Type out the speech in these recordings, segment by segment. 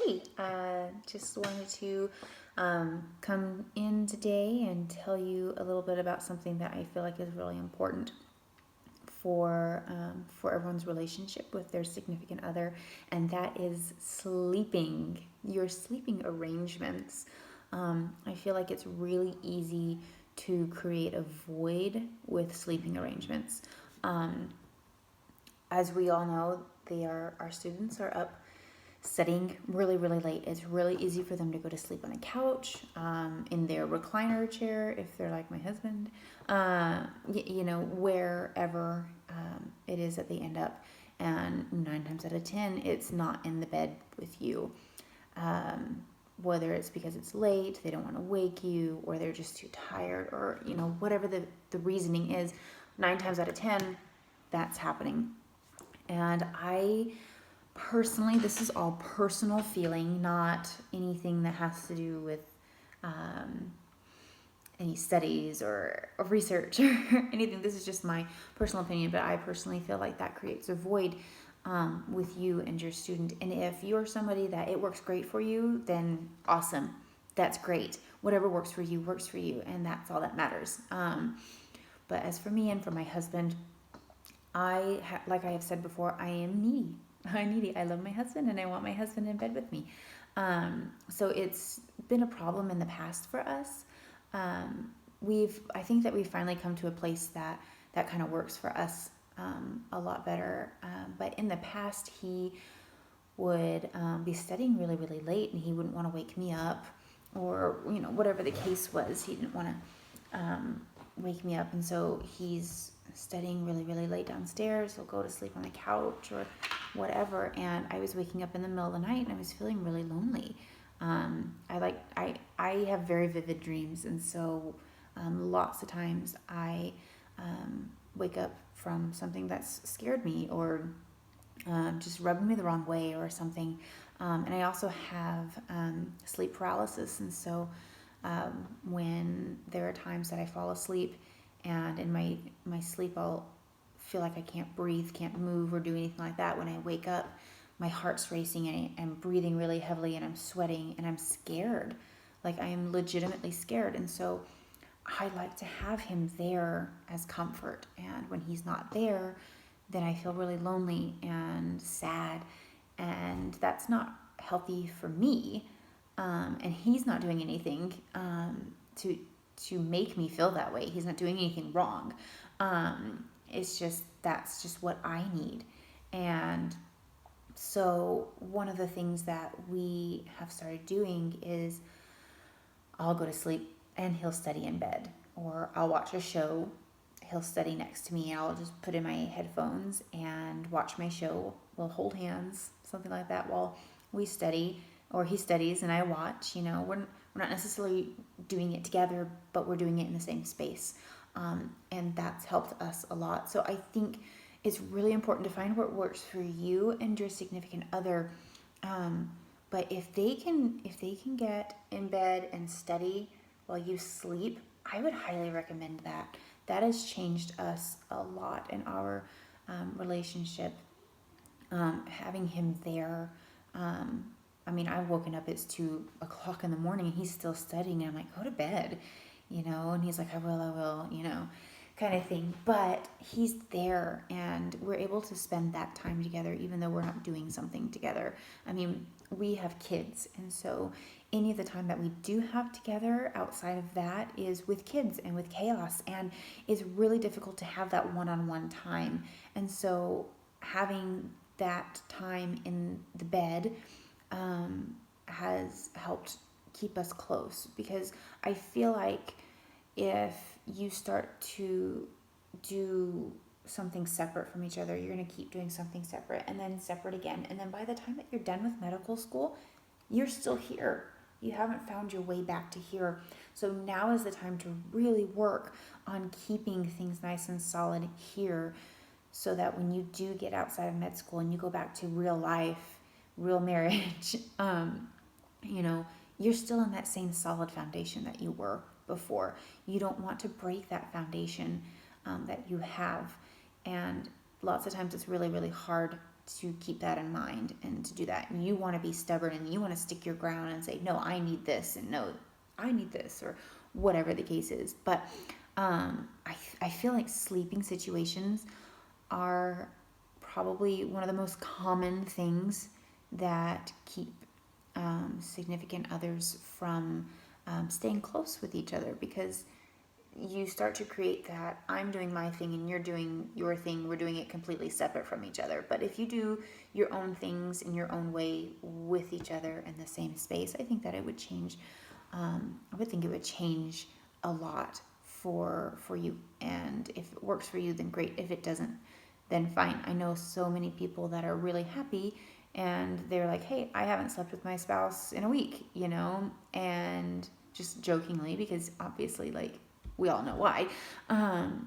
Hey, just wanted to come in today and tell you a little bit about something that I feel like is really important for everyone's relationship with their significant other, and that is sleeping. Your sleeping arrangements. I feel like it's really easy to create a void with sleeping arrangements. Um, as we all know, our students are up studying really, really late. It's really easy for them to go to sleep on a couch, in their recliner chair, if they're like my husband, wherever it is that they end up. And 9 times out of 10, it's not in the bed with you. Whether it's because it's late, they don't want to wake you, or they're just too tired, or, whatever the reasoning is, 9 times out of 10, that's happening. And I personally, this is all personal feeling, not anything that has to do with any studies or research or anything. This is just my personal opinion, but I personally feel like that creates a void with you and your student. And if you're somebody that it works great for you, then awesome. That's great. Whatever works for you, and that's all that matters. But as for me and for my husband, like I have said before, I am needy. I'm needy. I love my husband, and I want my husband in bed with me. So it's been a problem in the past for us. I think that we've finally come to a place that kind of works for us a lot better. But in the past, he would be studying really, really late, and he wouldn't want to wake me up, or whatever the case was. He didn't want to wake me up, and so he's studying really, really late downstairs. He'll go to sleep on the couch or whatever, and I was waking up in the middle of the night, and I was feeling really lonely. I have very vivid dreams, and so lots of times I wake up from something that's scared me, or just rubbing me the wrong way or something. And I also have sleep paralysis, and so when there are times that I fall asleep, and in my sleep I'll feel like I can't breathe, can't move, or do anything like that. When I wake up, my heart's racing, and I'm breathing really heavily, and I'm sweating, and I'm scared. Like, I am legitimately scared. And so I like to have him there as comfort. And when he's not there, then I feel really lonely and sad. And that's not healthy for me. And he's not doing anything to make me feel that way. He's not doing anything wrong. That's just what I need. And so one of the things that we have started doing is I'll go to sleep and he'll study in bed, or I'll watch a show, he'll study next to me. I'll just put in my headphones and watch my show. We'll hold hands, something like that, while we study, or he studies and I watch. We're not necessarily doing it together, but we're doing it in the same space. And that's helped us a lot. So I think it's really important to find what works for you and your significant other. But if they can get in bed and study while you sleep, I would highly recommend that. That has changed us a lot in our relationship. Having him there. I've woken up, it's 2 o'clock in the morning, and he's still studying, and I'm like, go to bed, and he's like, I will, kind of thing. But he's there, and we're able to spend that time together, even though we're not doing something together. We have kids, and so any of the time that we do have together outside of that is with kids and with chaos, and it's really difficult to have that one-on-one time. And so having that time in the bed has helped keep us close, because I feel like if you start to do something separate from each other, you're going to keep doing something separate, and then separate again. And then by the time that you're done with medical school, you're still here. You haven't found your way back to here. So now is the time to really work on keeping things nice and solid here, so that when you do get outside of med school and you go back to real life, real marriage, you're still on that same solid foundation that you were before. You don't want to break that foundation that you have. And lots of times it's really, really hard to keep that in mind and to do that. And you want to be stubborn and you want to stick your ground and say, no, I need this, and no, I need this, or whatever the case is. But I feel like sleeping situations are probably one of the most common things that keep significant others from staying close with each other, because you start to create that I'm doing my thing and you're doing your thing. We're doing it completely separate from each other. But if you do your own things in your own way with each other in the same space, I think that it would change. I would think it would change a lot for you. And if it works for you, then great. If it doesn't, then fine. I know so many people that are really happy and they're like, hey, I haven't slept with my spouse in a week, and just jokingly, because obviously, like, we all know why. And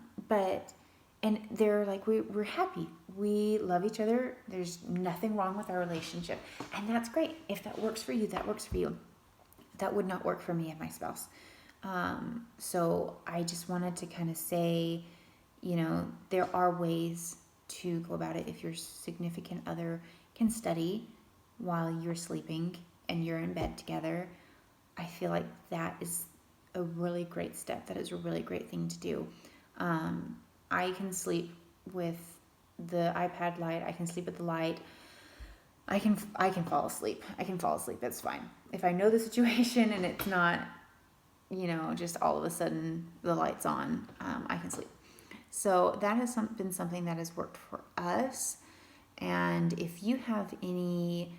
they're like, we're happy. We love each other. There's nothing wrong with our relationship. And that's great. If that works for you, that works for you. That would not work for me and my spouse. So I just wanted to kind of say, there are ways to go about it. If your significant other can study while you're sleeping and you're in bed together, I feel like that is a really great step. That is a really great thing to do. I can sleep with the iPad light. I can sleep with the light. I can fall asleep. That's fine. If I know the situation and it's not, just all of a sudden the light's on, I can sleep. So that has been something that has worked for us. And if you have any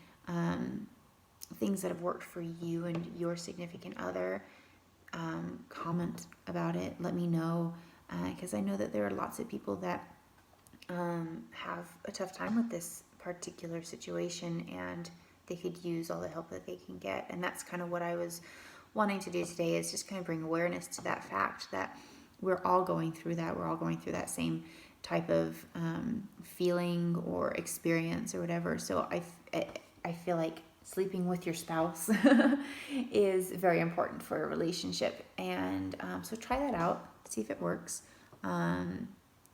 things that have worked for you and your significant other, comment about it. Let me know, because I know that there are lots of people that have a tough time with this particular situation, and they could use all the help that they can get. And that's kind of what I was wanting to do today, is just kind of bring awareness to that fact that we're all going through that. We're all going through that same type of feeling or experience or whatever. So I feel like sleeping with your spouse is very important for a relationship. And so try that out, see if it works.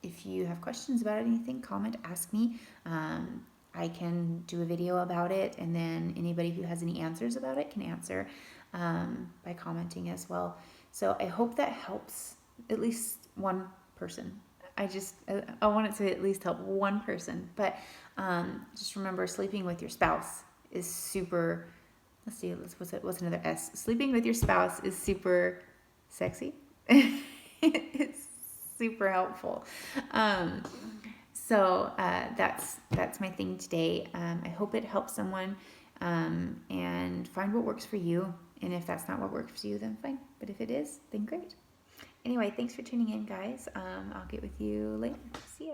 If you have questions about anything, comment, ask me. I can do a video about it, and then anybody who has any answers about it can answer by commenting as well. So I hope that helps at least one person. I want it to at least help one person. But just remember, sleeping with your spouse is super, what's another S? Sleeping with your spouse is super sexy. It's super helpful. So that's my thing today. I hope it helps someone, and find what works for you. And if that's not what works for you, then fine. But if it is, then great. Anyway, thanks for tuning in, guys. I'll get with you later. See ya.